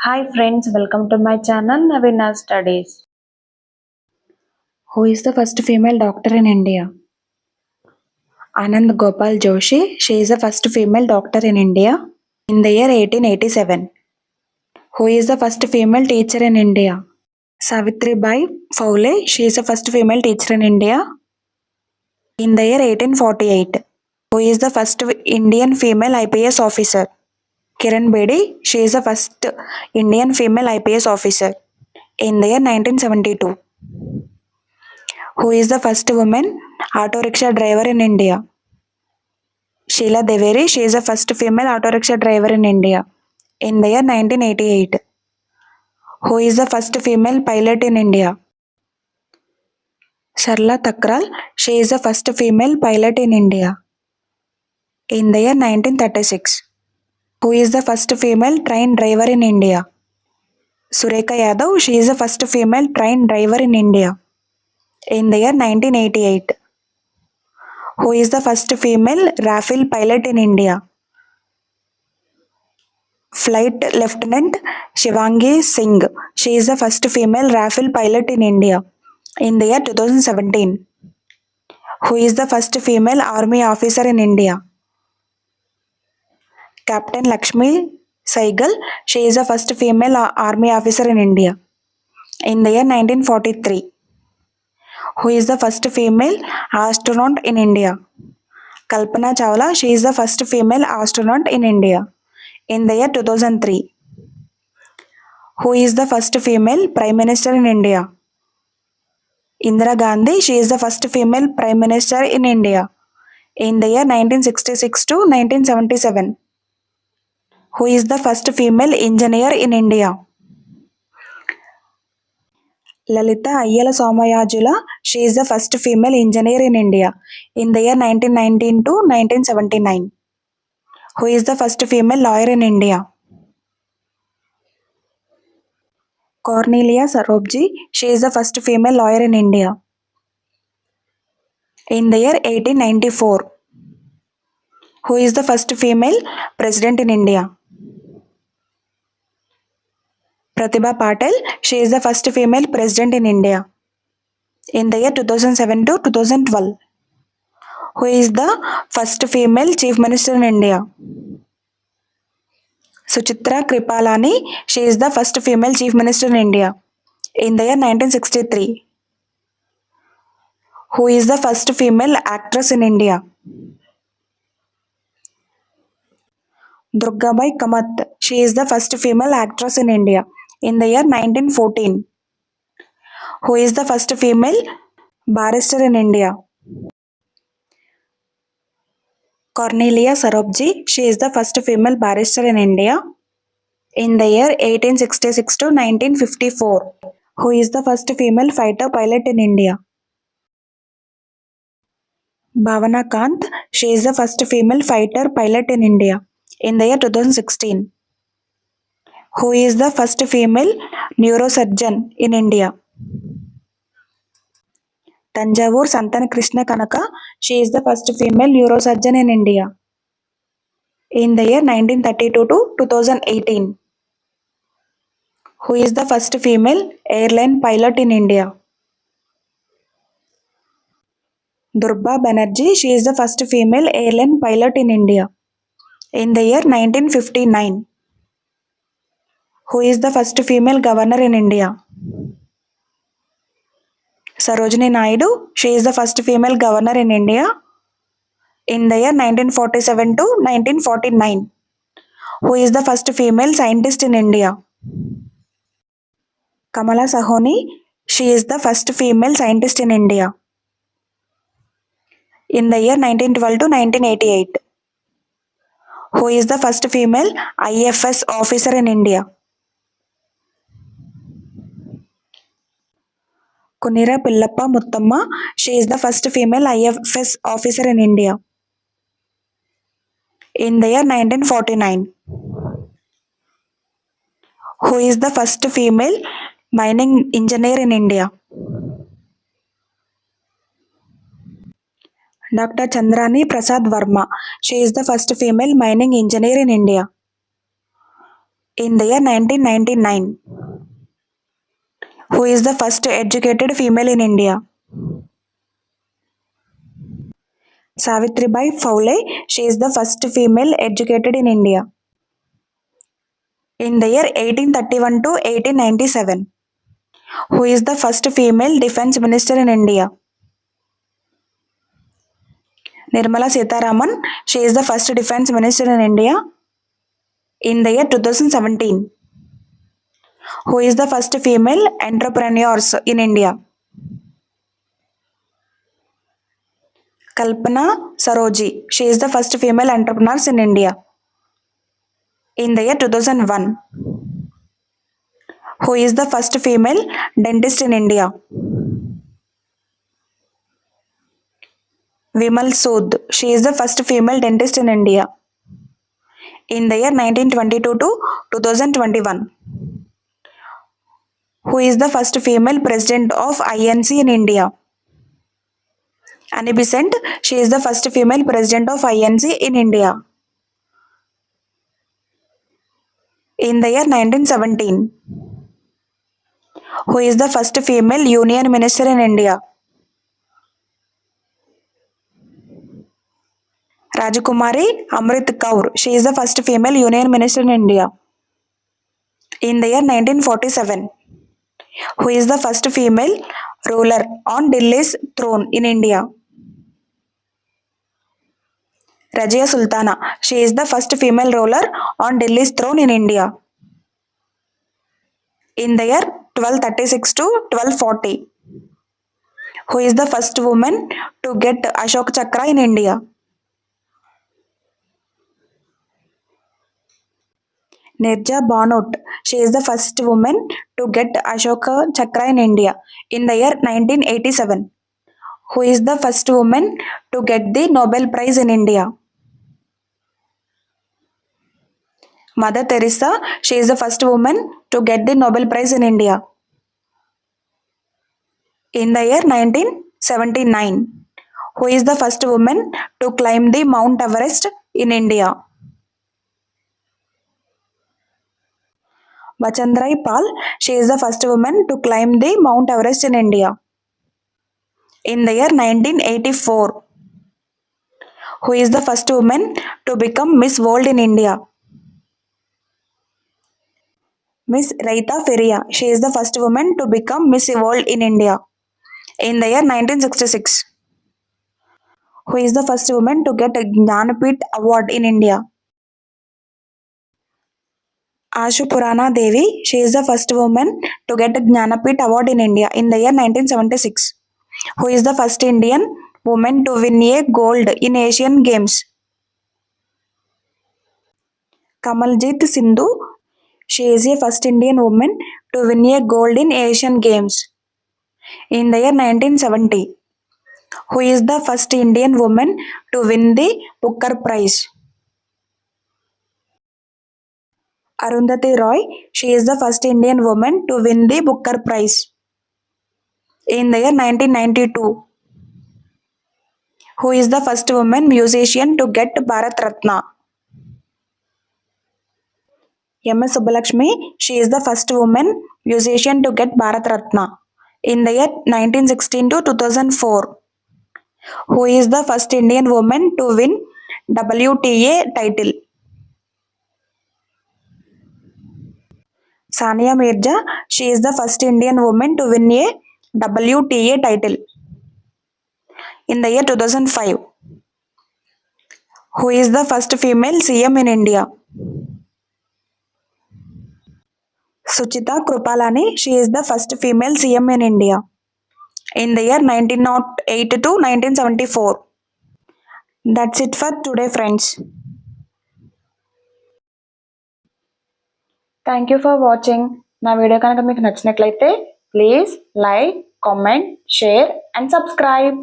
Hi friends, welcome to my channel Navina Studies. Who is the first female doctor in India? Anand Gopal Joshi. She is the first female doctor in India in the year 1887. Who is the first female teacher in India? Savitribai Phule. She is the first female teacher in India in the year 1848. Who is the first Indian female IPS officer? Kiran Bedi. She is the first Indian female IPS officer in the year 1972. Who is the first woman auto rickshaw driver in India? Sheila Deveri. She is the first female auto rickshaw driver in India in the year 1988. Who is the first female pilot in India? Sharla Thakral. She is the first female pilot in India in the year 1936. Who is the first female train driver in India? Surekha Yadav. She is the first female train driver in India in the year 1988. Who is the first female Rafale pilot in India? Flight Lieutenant Shivangi Singh. She is the first female Rafale pilot in India in the year 2017. Who is the first female army officer in India? Captain Lakshmi Saigal. She is the first female army officer in India in the year 1943. Who is the first female astronaut in India? Kalpana Chawla. She is the first female astronaut in India in the year 2003. Who is the first female Prime Minister in India? Indira Gandhi. She is the first female Prime Minister in India in the year 1966 to 1977. Who is the first female engineer in India? Lalita Ayyala Somayajula. She is the first female engineer in India in the year 1919 to 1979. Who is the first female lawyer in India? Cornelia Sarojji. She is the first female lawyer in India in the year 1894. Who is the first female president in India? Pratibha Patel. She is the first female president in India in the year 2007 to 2012. Who is the first female chief minister in India? Suchitra Kripalani. She is the first female chief minister in India in the year 1963. Who is the first female actress in India? Durgabai Kamath. She is the first female actress in India in the year 1914. Who is the first female barrister in India? Cornelia Sarojji. She is the first female barrister in India in the year 1866 to 1954. Who is the first female fighter pilot in India? Bhavana Kant. She is the first female fighter pilot in India in the year 2016. Who is the first female neurosurgeon in India? Tanjavur Santan Krishna Kanaka. She is the first female neurosurgeon in India in the year 1932 to 2018. Who is the first female airline pilot in India? Durba Banerjee. She is the first female airline pilot in India in the year 1959. Who is the first female governor in India? Sarojini Naidu. She is the first female governor in India in the year 1947 to 1949. Who is the first female scientist in India? Kamala Sahoni. She is the first female scientist in India in the year 1912 to 1988. Who is the first female IFS officer in India? Kunira Pillappa Muttamma. She is the first female IFS officer in India in the year 1949. Who is the first female mining engineer in India? Dr. Chandrani Prasad Verma. She is the first female mining engineer in India in the year 1999. Who is the first educated female in India? Savitribai Phule. She is the first female educated in India. In the year 1831 to 1897. Who is the first female defense minister in India? Nirmala Sitharaman. She is the first defense minister in India in the year 2017. Who is the first female entrepreneurs in India? Kalpana Saroji. She is the first female entrepreneur in India in the year 2001. Who is the first female dentist in India? Vimal Sood. She is the first female dentist in India in the year 1922 to 2021. Who is the first female president of INC in India? Annie Besant. She is the first female president of INC in India in the year 1917. Who is the first female union minister in India? Rajakumari Amrit Kaur. She is the first female union minister in India in the year 1947. Who is the first female ruler on Delhi's throne in India? Rajia Sultana. She is the first female ruler on Delhi's throne in India in the year 1236 to 1240. Who is the first woman to get Ashok Chakra in India? Nirja Bhanot. She is the first woman to get Ashoka Chakra in India in the year 1987. Who is the first woman to get the Nobel Prize in India? Mother Teresa. She is the first woman to get the Nobel Prize in India in the year 1979. Who is the first woman to climb the Mount Everest in India? Bachandrai Pal. She is the first woman to climb the Mount Everest in India in the year 1984. Who is the first woman to become Miss World in India? Miss Raita Feria. She is the first woman to become Miss World in India in the year 1966. Who is the first woman to get a Jnanapith Award in India? Ashu Purana Devi. She is the first woman to get a Jnanapith Award in India in the year 1976. Who is the first Indian woman to win a gold in Asian Games? Kamaljit Sindhu. She is a first Indian woman to win a gold in Asian Games in the year 1970. Who is the first Indian woman to win the Booker Prize? Arundhati Roy. She is the first Indian woman to win the Booker Prize in the year 1992. Who is the first woman musician to get Bharat Ratna? M.S. Subbulakshmi. She is the first woman musician to get Bharat Ratna in the year 1916 to 2004. Who is the first Indian woman to win WTA title? Sania Mirza. She is the first Indian woman to win a WTA title in the year 2005. Who is the first female CM in India? Suchita Krupalani. She is the first female CM in India in the year 1908 to 1974. That's it for today, friends. Thank you for watching. నా video కనుక మీకు నచ్చినట్లయితే please like, comment, share and subscribe.